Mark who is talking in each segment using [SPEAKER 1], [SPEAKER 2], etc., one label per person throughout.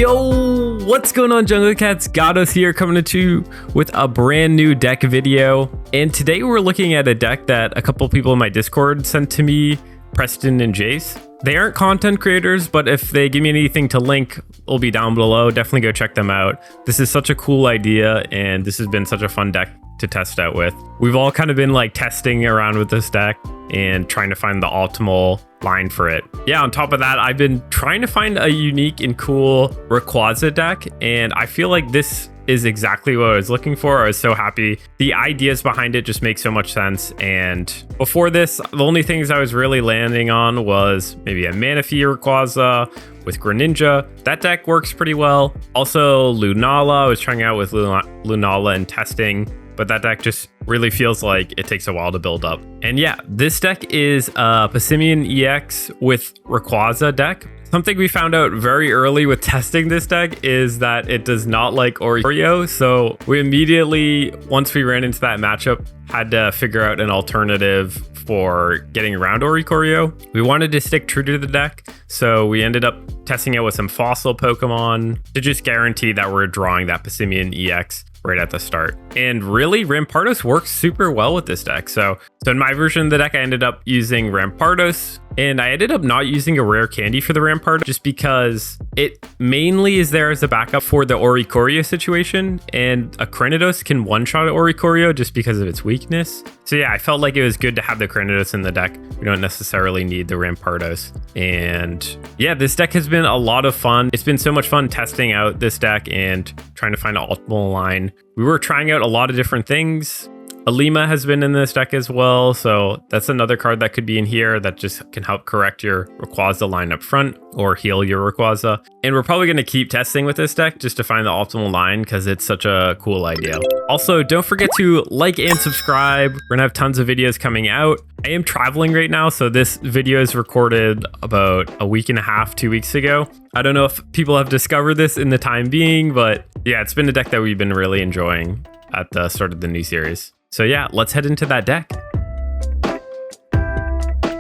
[SPEAKER 1] Yo, what's going on, Jungle Cats? Gatos here, coming at you with a brand new deck video. And today we're looking at a deck that a couple people in my Discord sent to me, Preston and Jace. They aren't content creators, but if they give me anything to link, it'll be down below. Definitely go check them out. This is such a cool idea, and this has been such a fun deck to test out with. We've all kind of been like testing around with this deck and trying to find the optimal line for it. Yeah, on top of that, I've been trying to find a unique and cool Rayquaza deck, and I feel like this is exactly what I was looking for. I was so happy. The ideas behind it just make so much sense. And before this, the only things I was really landing on was maybe a Manaphy Rayquaza with Greninja. That deck works pretty well. Also, Lunala. I was trying out with Lunala and testing, but that deck just really feels like it takes a while to build up. And yeah, this deck is a Passimian EX with Rayquaza deck. Something we found out very early with testing this deck is that it does not like Oricorio. So we immediately, once we ran into that matchup, had to figure out an alternative for getting around Oricorio. We wanted to stick true to the deck, so we ended up testing it with some fossil Pokemon to just guarantee that we're drawing that Passimian EX right at the start. And really, Rampardos works super well with this deck. So in my version of the deck, I ended up using Rampardos, and I ended up not using a rare candy for the Rampardos just because it mainly is there as a backup for the Oricorio situation, and a Cranidos can one-shot Oricorio just because of its weakness. So yeah, I felt like it was good to have the Cranidos in the deck. We don't necessarily need the Rampardos. And yeah, this deck has been a lot of fun. It's been so much fun testing out this deck and trying to find an optimal line. We were trying out a lot of different things. Alima has been in this deck as well, so that's another card that could be in here that just can help correct your Rayquaza line up front or heal your Rayquaza. And we're probably going to keep testing with this deck just to find the optimal line because it's such a cool idea. Also, don't forget to like and subscribe. We're gonna have tons of videos coming out. I am traveling right now, so this video is recorded about a week and a half, 2 weeks ago. I don't know if people have discovered this in the time being, but yeah, it's been a deck that we've been really enjoying at the start of the new series. So yeah, let's head into that deck.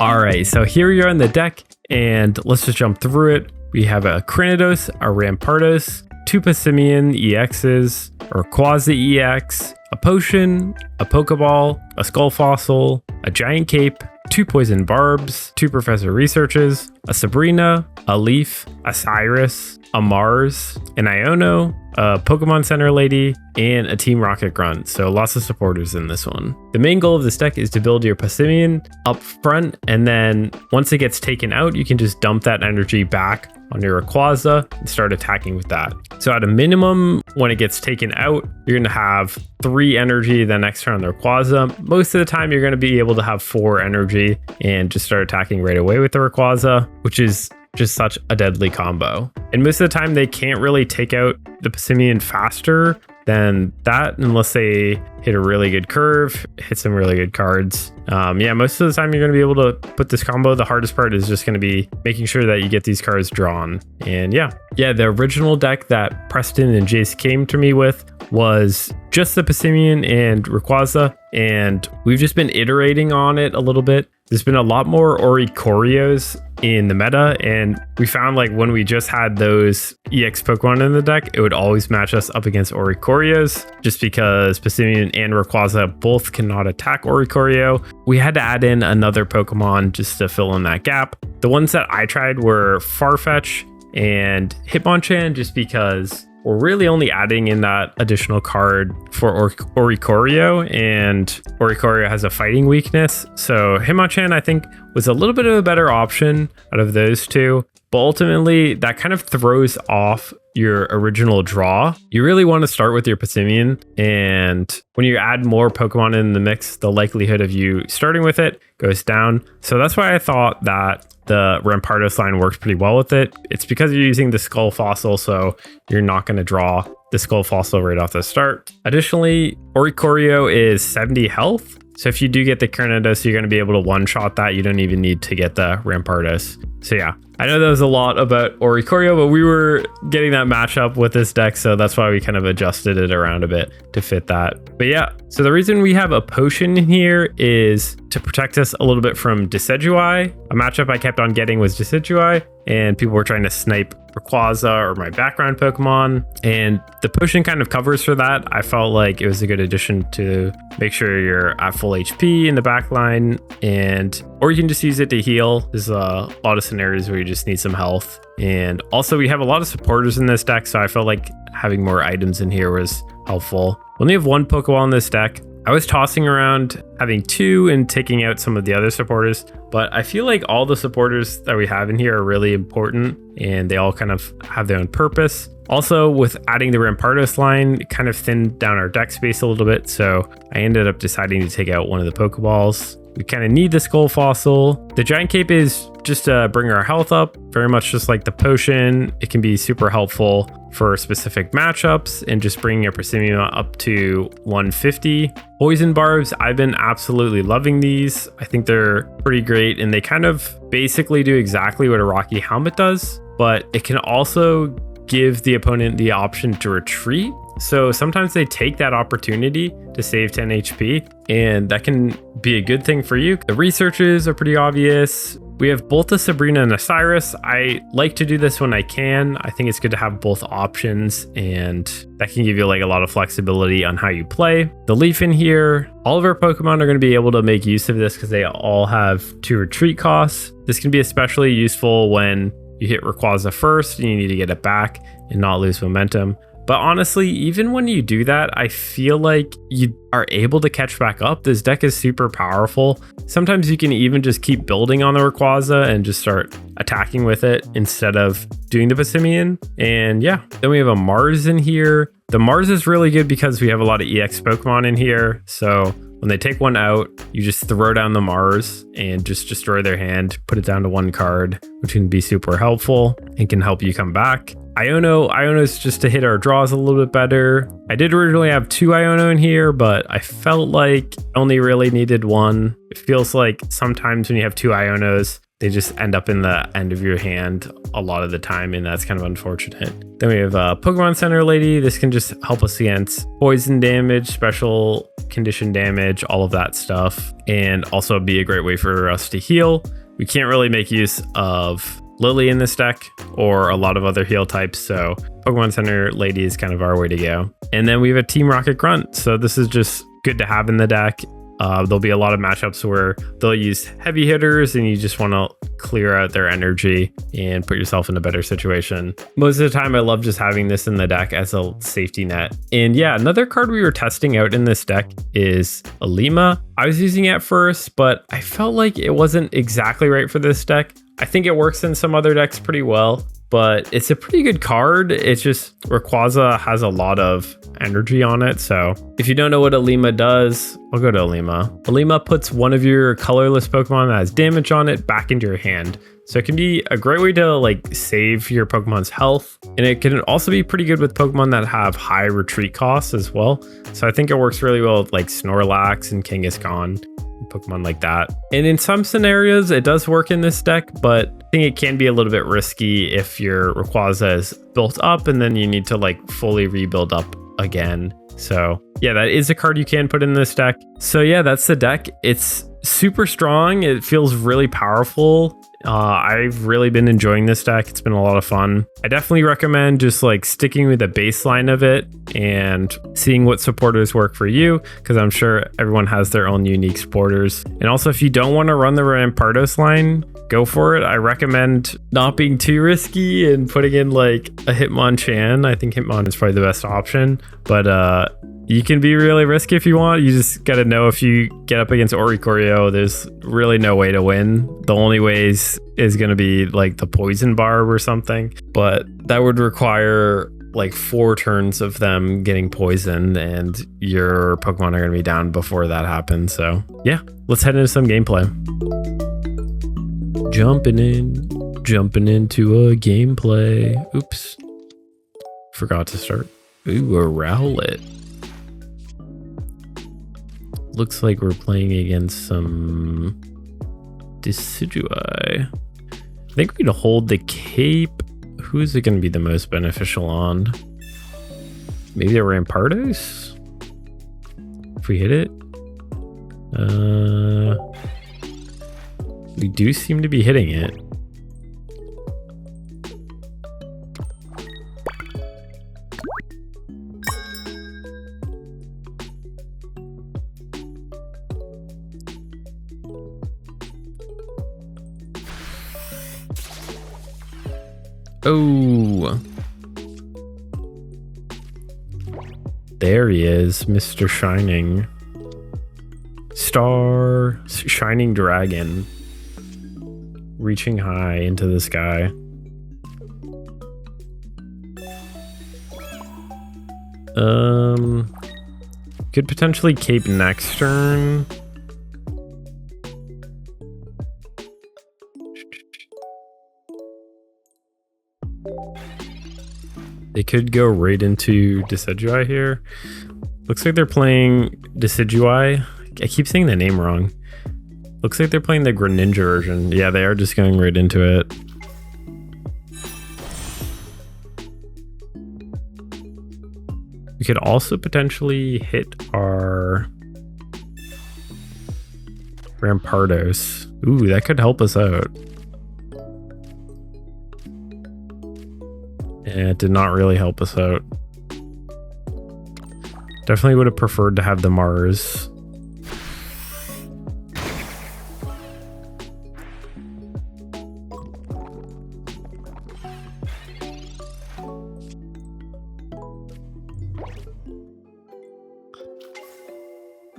[SPEAKER 1] All right, so here we are in the deck, and let's just jump through it. We have a Cranidos, a Rampardos, two Passimian EXs, a Rayquaza EX, a Potion, a Pokeball, a Skull Fossil, a Giant Cape, two Poison Barbs, two Professor Researches, a Sabrina, a Leaf, a Cyrus, a Mars, an Iono, a Pokemon Center Lady, and a Team Rocket Grunt. So lots of supporters in this one. The main goal of this deck is to build your Passimian up front, and then once it gets taken out, you can just dump that energy back on your Rayquaza and start attacking with that. So at a minimum, when it gets taken out, you're going to have 3 energy the next turn on the Rayquaza. Most of the time, you're going to be able to have 4 energy and just start attacking right away with the Rayquaza, which is just such a deadly combo. And most of the time, they can't really take out the Passimian faster than that unless they hit a really good curve, hit some really good cards. Yeah, most of the time you're going to be able to put this combo. The hardest part is just going to be making sure that you get these cards drawn. And yeah, the original deck that Preston and Jace came to me with was just the Passimian and Rayquaza, and we've just been iterating on it a little bit. There's been a lot more Oricorios in the meta, and we found like when we just had those EX Pokemon in the deck, it would always match us up against Oricorios just because Passimian and Rayquaza both cannot attack Oricorio. We had to add in another Pokemon just to fill in that gap. The ones that I tried were Farfetch and Hitmonchan just because we're really only adding in that additional card for Oricorio, and Oricorio has a fighting weakness. So Hitmonchan, I think, was a little bit of a better option out of those two. But ultimately, that kind of throws off your original draw. You really want to start with your Passimian, and when you add more Pokemon in the mix, the likelihood of you starting with it goes down. So that's why I thought that the Rampardos line works pretty well with it. It's because you're using the Skull Fossil, so you're not going to draw the Skull Fossil right off the start. Additionally, Oricorio is 70 health. So if you do get the Cranidos, you're going to be able to one-shot that. You don't even need to get the Rampardos. So yeah, I know that was a lot about Oricorio, but we were getting that matchup with this deck, so that's why we kind of adjusted it around a bit to fit that. But yeah, so the reason we have a potion in here is to protect us a little bit from Decidueye. A matchup I kept on getting was Decidueye, and people were trying to snipe Rayquaza or my background Pokemon, and the potion kind of covers for that. I felt like it was a good addition to make sure you're at full HP in the back line, or you can just use it to heal. There's a lot of scenarios where you just need some health, and also we have a lot of supporters in this deck, so I felt like having more items in here was helpful. We only have one Pokeball in this deck. I was tossing around having 2 and taking out some of the other supporters, but I feel like all the supporters that we have in here are really important, and they all kind of have their own purpose. Also, with adding the Rampardos line, it kind of thinned down our deck space a little bit, so I ended up deciding to take out one of the Pokeballs. We kind of need the Skull Fossil. The Giant Cape is just to bring our health up, very much just like the potion. It can be super helpful for specific matchups and just bringing your Passimian up to 150. Poison Barbs, I've been absolutely loving these. I think they're pretty great, and they kind of basically do exactly what a Rocky Helmet does, but it can also give the opponent the option to retreat. So sometimes they take that opportunity to save 10 HP, and that can be a good thing for you. The researches are pretty obvious. We have both a Sabrina and a Cyrus. I like to do this when I can. I think it's good to have both options, and that can give you like a lot of flexibility on how you play. The Leaf in here, all of our Pokemon are going to be able to make use of this because they all have 2 retreat costs. This can be especially useful when you hit Rayquaza first and you need to get it back and not lose momentum. But honestly, even when you do that, I feel like you are able to catch back up. This deck is super powerful. Sometimes you can even just keep building on the Rayquaza and just start attacking with it instead of doing the Passimian. And yeah, then we have a Mars in here. The Mars is really good because we have a lot of EX Pokemon in here. So when they take one out, you just throw down the Mars and just destroy their hand, put it down to 1 card, which can be super helpful and can help you come back. Iono's just to hit our draws a little bit better. I did originally have 2 Iono in here, but I felt like I only really needed 1. It feels like sometimes when you have 2 Ionos, they just end up in the end of your hand a lot of the time, and that's kind of unfortunate. Then we have a Pokemon Center Lady. This can just help us against poison damage, special condition damage, all of that stuff, and also be a great way for us to heal. We can't really make use of Lily in this deck or a lot of other heal types, so Pokemon Center Lady is kind of our way to go. And then we have a Team Rocket Grunt, so this is just good to have in the deck. There'll be a lot of matchups where they'll use heavy hitters and you just want to clear out their energy and put yourself in a better situation. Most of the time, I love just having this in the deck as a safety net. And yeah, another card we were testing out in this deck is Alima. I was using it at first, but I felt like it wasn't exactly right for this deck. I think it works in some other decks pretty well, but it's a pretty good card. It's just Rayquaza has a lot of energy on it. So if you don't know what Alima does, I'll go to Alima. Alima puts one of your colorless Pokemon that has damage on it back into your hand. So it can be a great way to like save your Pokemon's health. And it can also be pretty good with Pokemon that have high retreat costs as well. So I think it works really well with like Snorlax and Kangaskhan, Pokemon like that. And in some scenarios, it does work in this deck, but I think it can be a little bit risky if your Rayquaza is built up and then you need to like fully rebuild up again. So yeah, that is a card you can put in this deck. So yeah, that's the deck. It's super strong. It feels really powerful. I've really been enjoying this deck. It's been a lot of fun. I definitely recommend just like sticking with the baseline of it and seeing what supporters work for you, because I'm sure everyone has their own unique supporters. And also, if you don't want to run the Rampardos line, go for it. I recommend not being too risky and putting in like a Hitmonchan. I think Hitmon is probably the best option, but you can be really risky if you want. You just got to know if you get up against Oricorio, there's really no way to win. The only ways is going to be like the Poison Barb or something, but that would require like 4 turns of them getting poisoned, and your Pokemon are going to be down before that happens. So yeah, let's head into some gameplay. Jumping into a gameplay. Oops. Forgot to start. Ooh, a Rowlet. Looks like we're playing against some Decidueye. I think we'd hold the cape. Who's it going to be the most beneficial on? Maybe the Rampardos? If we hit it? We do seem to be hitting it. Oh, there he is, Mr. Shining Star, Shining Dragon, reaching high into the sky. Could potentially cape next turn. They could go right into Decidueye here. Looks like they're playing Decidueye. I keep saying the name wrong. Looks like they're playing the Greninja version. Yeah, they are just going right into it. We could also potentially hit our Rampardos. Ooh, that could help us out. Yeah, it did not really help us out. Definitely would have preferred to have the Mars.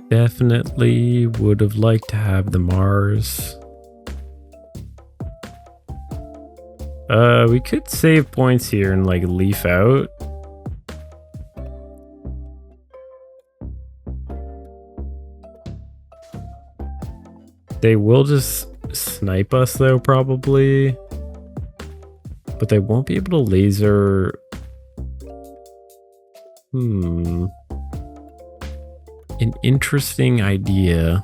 [SPEAKER 1] Definitely would have liked to have the Mars. We could save points here and like leaf out. They will just snipe us though, probably. But they won't be able to laser. An interesting idea.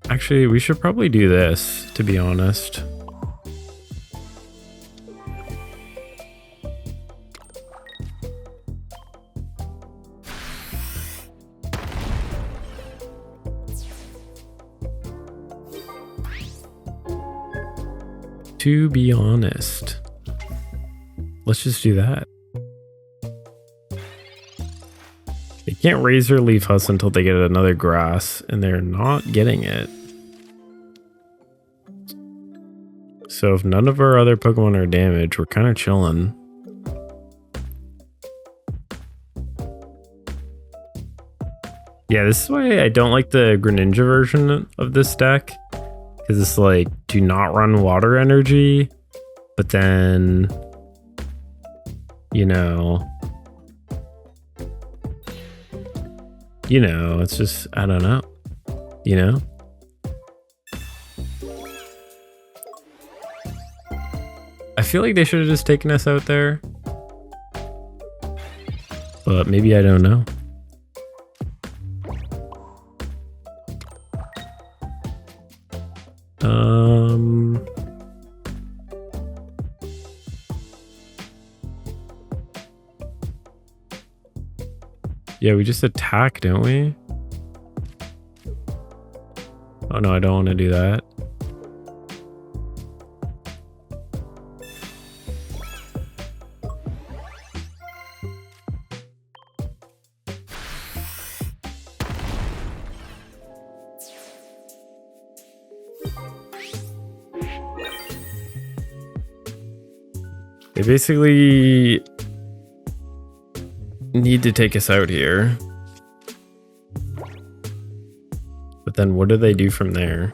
[SPEAKER 1] Actually, we should probably do this, to be honest. To be honest, let's just do that. They can't Razor Leaf us until they get another grass, and they're not getting it. So if none of our other Pokemon are damaged, we're kind of chilling. Yeah, this is why I don't like the Greninja version of this deck. Because it's like, do not run water energy, but then, you know, it's just, I don't know, you know? I feel like they should have just taken us out there, but maybe I don't know. Yeah, we just attack, don't we? Oh no, I don't want to do that. They basically need to take us out here. But then what do they do from there?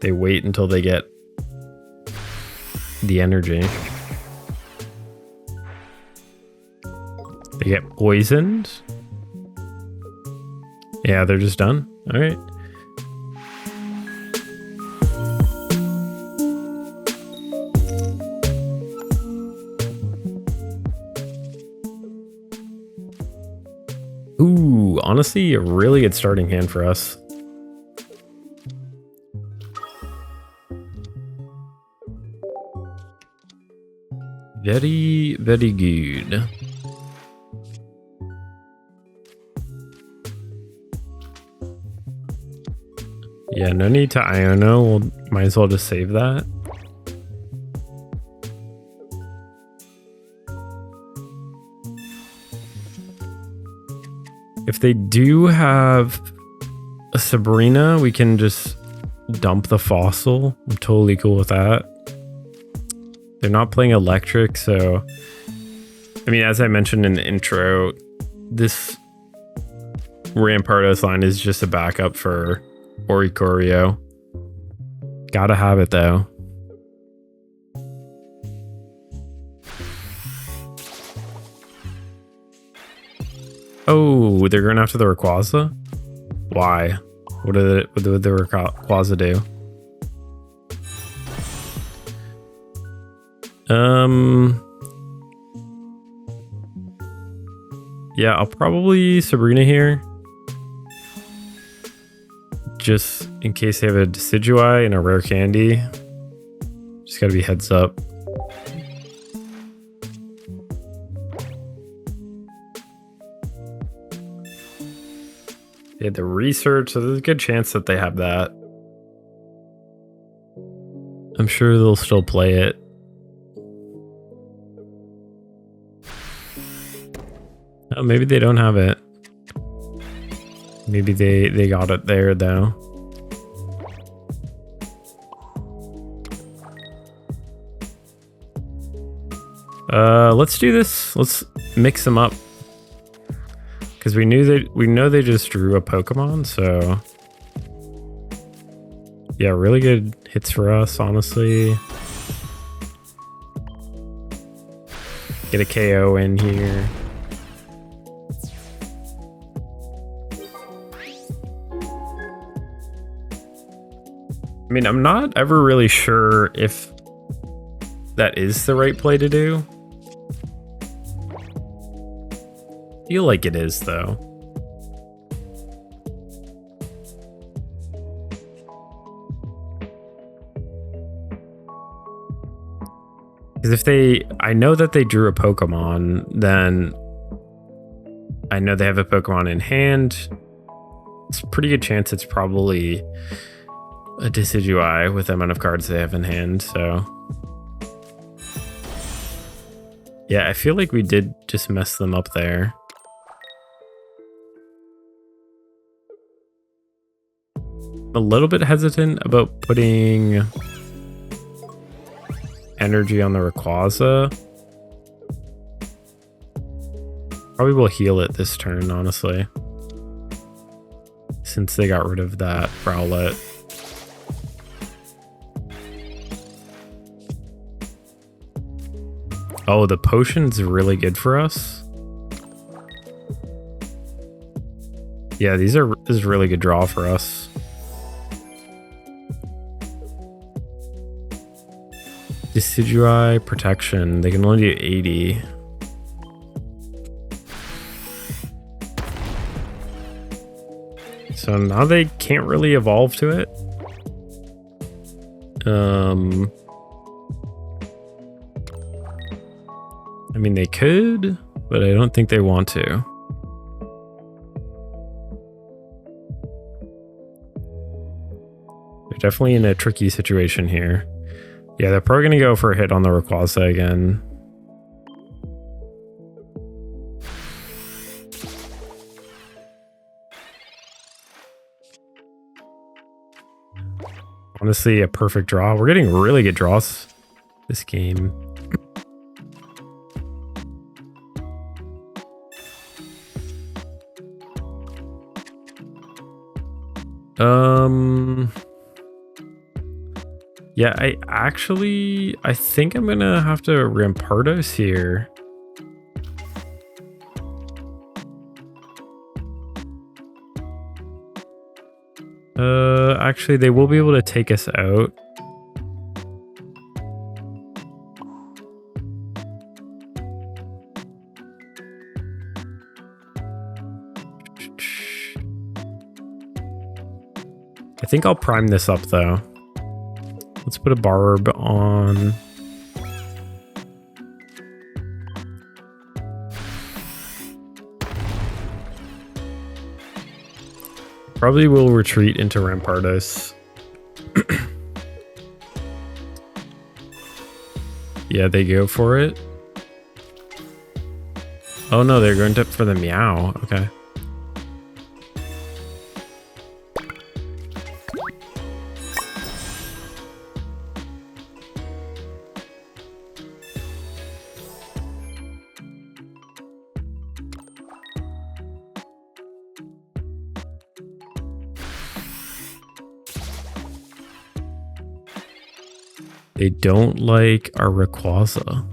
[SPEAKER 1] They wait until they get the energy. They get poisoned. Yeah, they're just done. All right. Ooh. Ooh, honestly, a really good starting hand for us. Very, very good. Yeah, no need to Iono. We'll might as well just save that. If they do have a Sabrina, we can just dump the fossil. I'm totally cool with that. They're not playing electric, so I mean, as I mentioned in the intro, this Rampardos line is just a backup for Oricorio. Gotta have it though. Oh, they're going after the Rayquaza? Why? What did the Rayquaza do? Yeah, I'll probably Sabrina here. Just in case they have a Decidueye and a rare candy. Just gotta be heads up. They had the research, so there's a good chance that they have that. I'm sure they'll still play it. Oh, maybe they don't have it. Maybe they got it there though. Let's do this. Let's mix them up. Because we know they just drew a Pokemon, so yeah, really good hits for us, honestly. Get a KO in here. I mean, I'm not ever really sure if that is the right play to do. Feel like it is, though. Because I know that they drew a Pokemon, then I know they have a Pokemon in hand. It's a pretty good chance it's probably a Decidueye with the amount of cards they have in hand, so yeah, I feel like we did just mess them up there. A little bit hesitant about putting energy on the Rayquaza. Probably will heal it this turn, honestly, since they got rid of that Rowlet. Oh, the potion's really good for us. Yeah, this is a really good draw for us. Decidueye protection. They can only do 80. So now they can't really evolve to it. I mean, they could, but I don't think they want to. They're definitely in a tricky situation here. Yeah, they're probably going to go for a hit on the Rayquaza again. Honestly, a perfect draw. We're getting really good draws this game. Yeah, I think I'm gonna have to Rampardos here. Actually, they will be able to take us out. I think I'll prime this up though. Let's put a barb on. Probably will retreat into Rampardos. Yeah, they go for it. Oh no, they're going to for the Meow. Okay. They don't like our Rayquaza.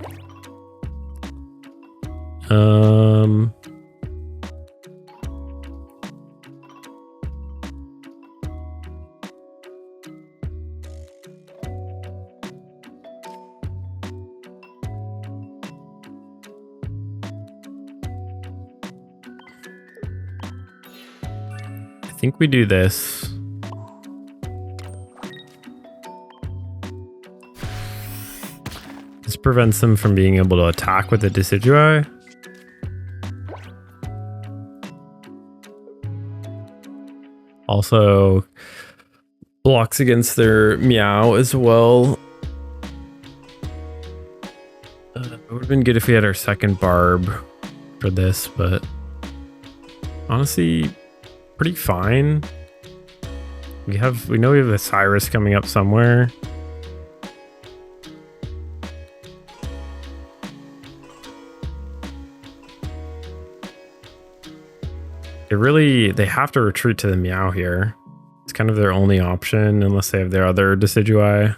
[SPEAKER 1] I think we do this. This prevents them from being able to attack with the Decidueye. Also blocks against their Meow as well. It would have been good if we had our second Barb for this, but honestly, pretty fine. We know we have a Cyrus coming up somewhere. They have to retreat to the Meow here. It's kind of their only option unless they have their other Decidueye.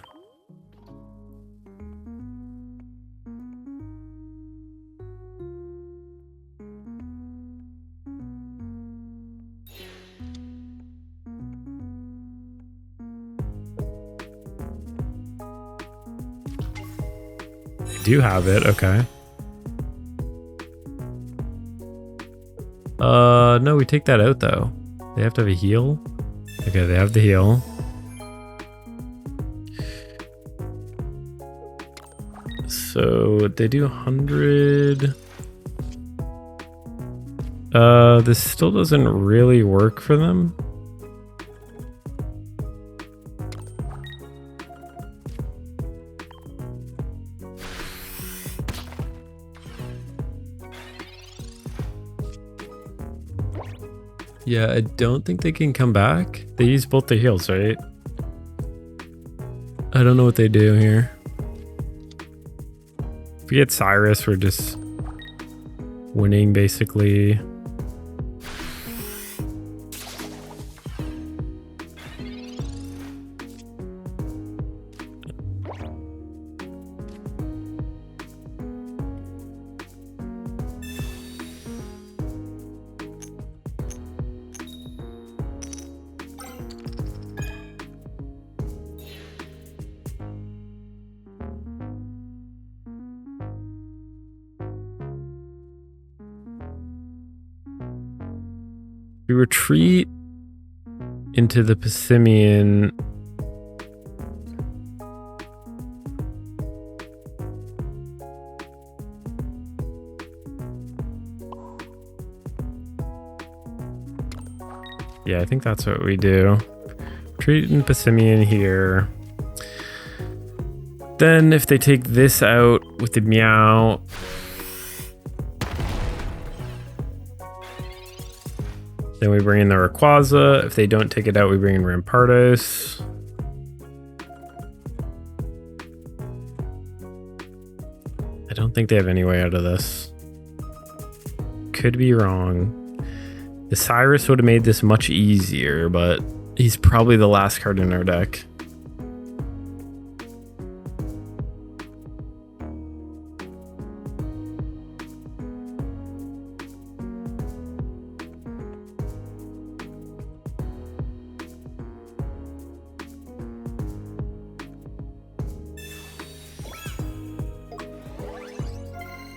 [SPEAKER 1] They do have it, okay. No, we take that out though. They have to have a heal. Okay, they have the heal. So they do 100. This still doesn't really work for them. Yeah, I don't think they can come back. They use both the heals, right? I don't know what they do here. If we get Cyrus, we're just winning, basically. We retreat into the Passimian. Yeah, I think that's what we do. Retreat in Passimian here. Then if they take this out with the Meow, then we bring in the Rayquaza. If they don't take it out, we bring in Rampardos. I don't think they have any way out of this. Could be wrong. The Cyrus would have made this much easier, but he's probably the last card in our deck.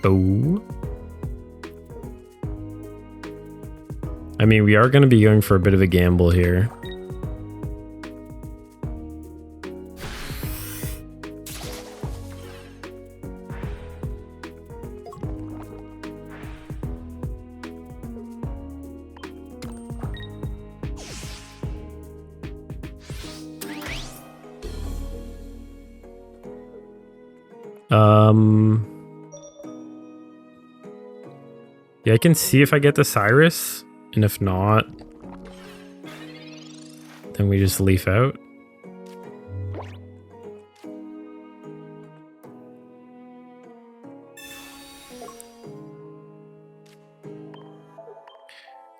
[SPEAKER 1] Oh. I mean, we are going to be going for a bit of a gamble here. Yeah, I can see if I get the Cyrus, and if not, then we just leaf out.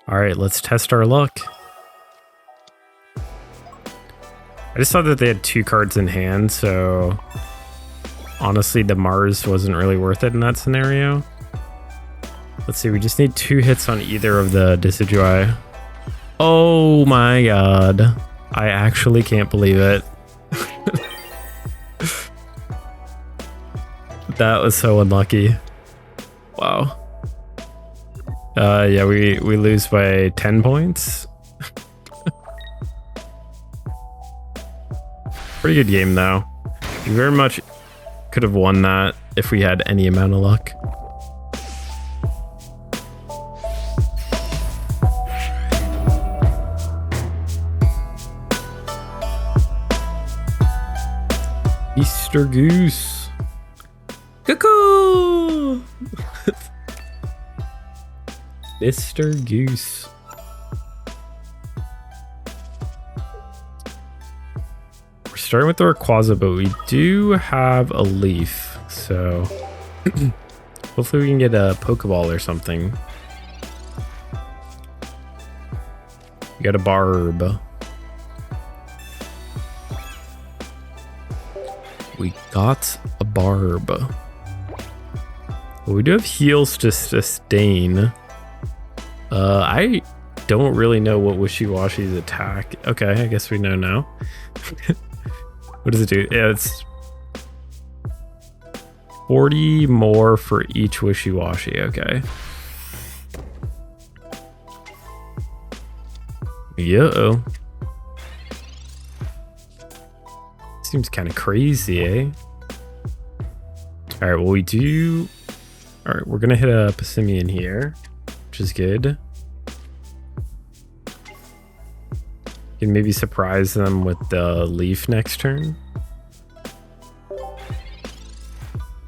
[SPEAKER 1] All right, let's test our luck. I just saw that they had 2 cards in hand, so honestly, the Mars wasn't really worth it in that scenario. Let's see, we just need 2 hits on either of the Decidueye. Oh my god. I actually can't believe it. That was so unlucky. Wow. Yeah, we lose by 10 points. Pretty good game though. We very much could have won that if we had any amount of luck. Easter Goose. Cuckoo! Mr. Goose. We're starting with the Rayquaza, but we do have a leaf, so hopefully we can get a Pokeball or something. We got a Barb. We got a Barb. Well, we do have heals to sustain. I don't really know what Wishiwashi's attack. Okay, I guess we know now. What does it do? Yeah, it's 40 more for each Wishiwashi. Okay. Yo. Seems kind of crazy, eh? All right, well, we do... All right, we're going to hit a Passimian here, which is good. Can maybe surprise them with the leaf next turn.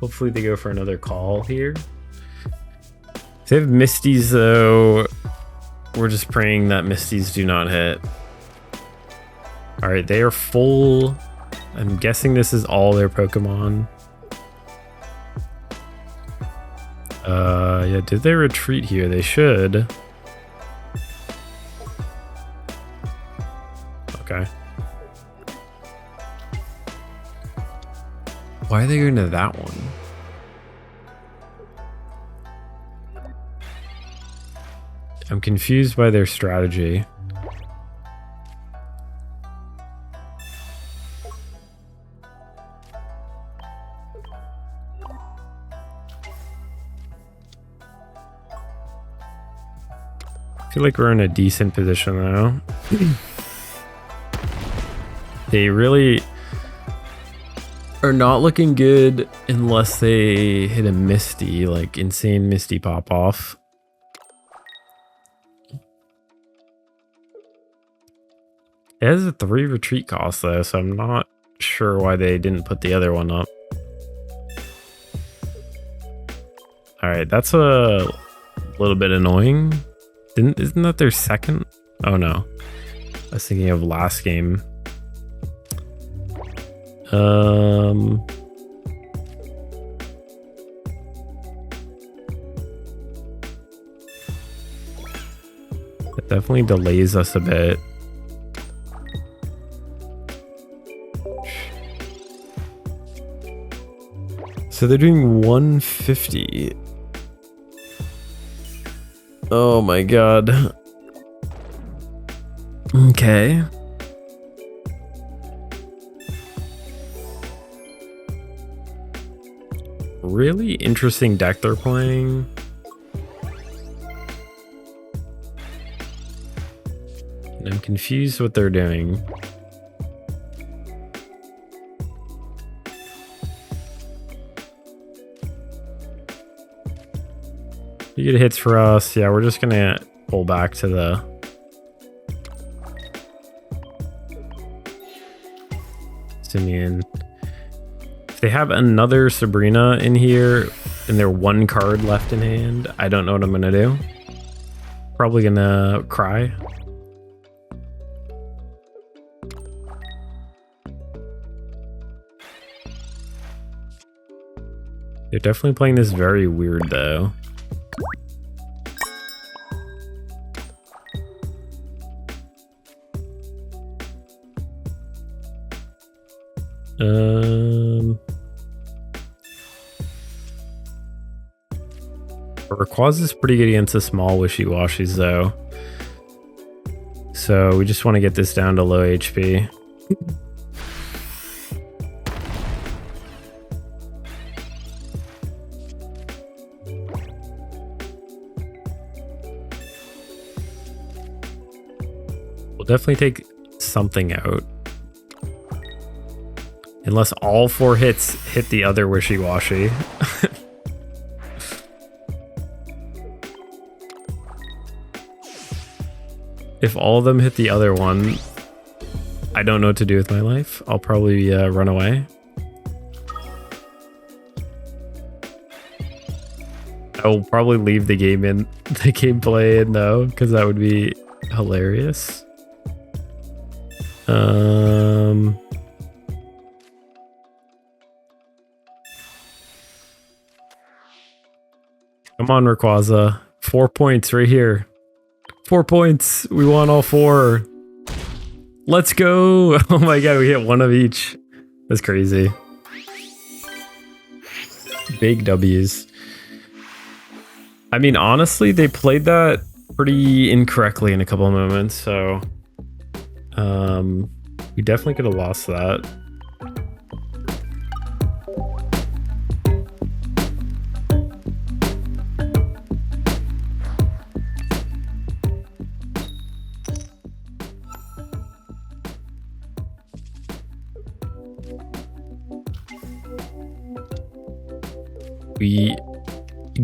[SPEAKER 1] Hopefully they go for another call here. If they have Misties, though, we're just praying that Misties do not hit. All right, they are full... I'm guessing this is all their Pokemon. Yeah, did they retreat here? They should. Okay. Why are they going to that one? I'm confused by their strategy. I feel like we're in a decent position now. They really are not looking good unless they hit a Misty, like insane Misty pop off. It has a 3 retreat cost though, so I'm not sure why they didn't put the other one up. All right, that's a little bit annoying. Isn't that their second? Oh no, I was thinking of last game. It definitely delays us a bit. So they're doing 150. Oh my god. Okay. Really interesting deck they're playing. And I'm confused what they're doing. You get hits for us. Yeah, we're just gonna pull back to the Passimian. If they have another Sabrina in here and they're one card left in hand, I don't know what I'm gonna do. Probably gonna cry. They're definitely playing this very weird though. Rayquaza is pretty good against the small Wishiwashis though. So we just want to get this down to low HP. We'll definitely take something out. Unless all 4 hits hit the other Wishiwashi. If all of them hit the other one, I don't know what to do with my life. I'll probably run away. I will probably leave the game in the gameplay in though, because that would be hilarious. Come on, Rayquaza. 4 points right here. 4 points. We want all 4. Let's go. Oh my god, we hit 1 of each. That's crazy. Big W's. I mean, honestly, they played that pretty incorrectly in a couple of moments, so we definitely could have lost that. We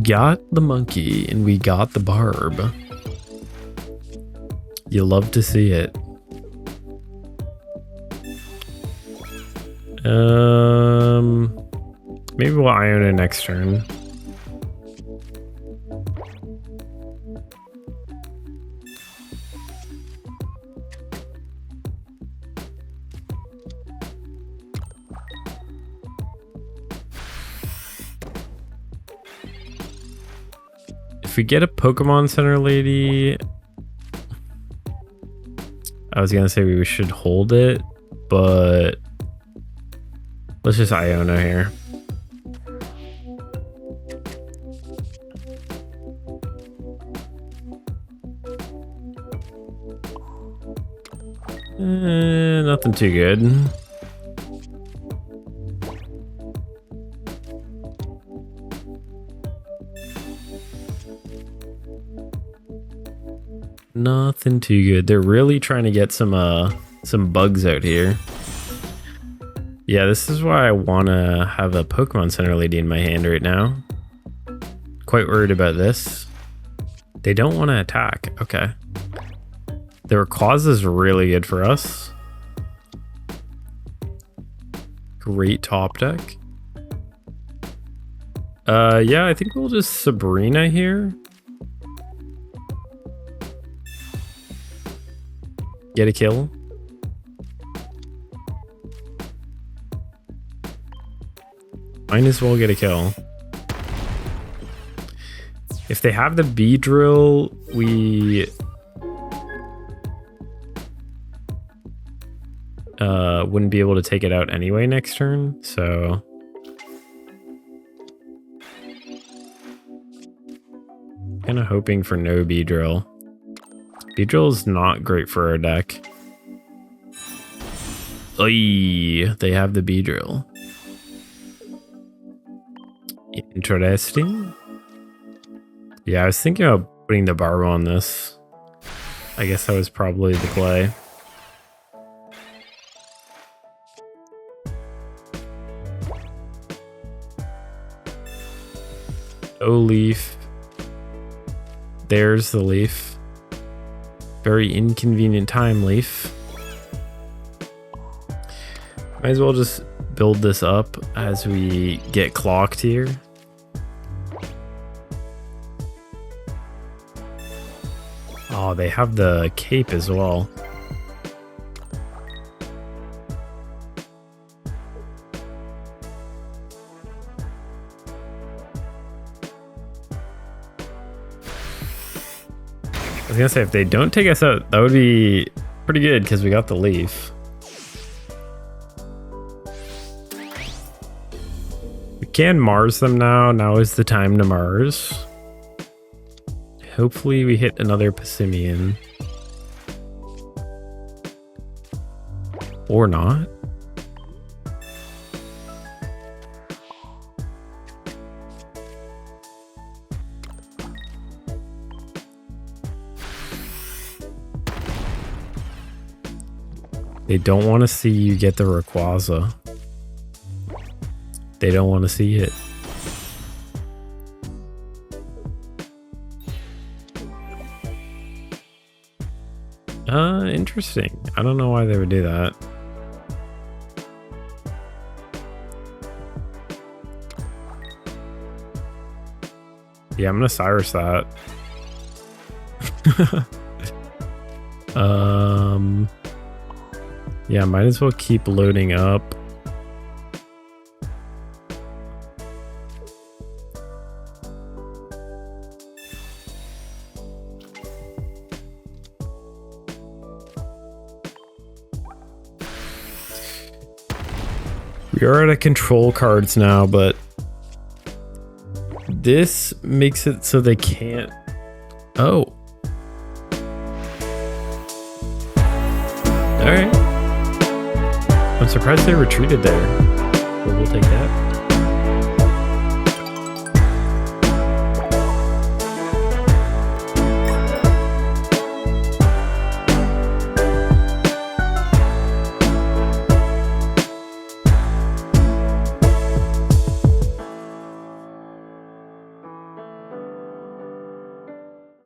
[SPEAKER 1] got the monkey and we got the barb. You love to see it. Maybe we'll Iona next turn. If we get a Pokemon Center lady, I was gonna say we should hold it, but let's just Iona here. Nothing too good. Nothing too good. They're really trying to get some bugs out here. Yeah, this is why I want to have a Pokemon Center lady in my hand right now. Quite worried about this. They don't want to attack. Okay. The Rayquaza is really good for us. Great top deck. Yeah, I think we'll just Sabrina here. Get a kill. Might as well get a kill. If they have the Beedrill, we wouldn't be able to take it out anyway next turn, so kind of hoping for no Beedrill. Beedrill is not great for our deck. Oy, they have the Beedrill. Interesting. Yeah, I was thinking about putting the barb on this. I guess that was probably the play. Oh, leaf. There's the leaf. Very inconvenient time, leaf. Might as well just build this up as we get clocked here. Oh, they have the cape as well. I was gonna say, if they don't take us out, that would be pretty good because we got the leaf. We can Mars them now. Now is the time to Mars. Hopefully we hit another Passimian. Or not. They don't want to see you get the Rayquaza. They don't want to see it. Interesting. I don't know why they would do that. Yeah, I'm gonna Cyrus that. Yeah, might as well keep loading up. We are out of control cards now, but this makes it so they can't. Oh. All right. I'm surprised they retreated there, but we'll take that.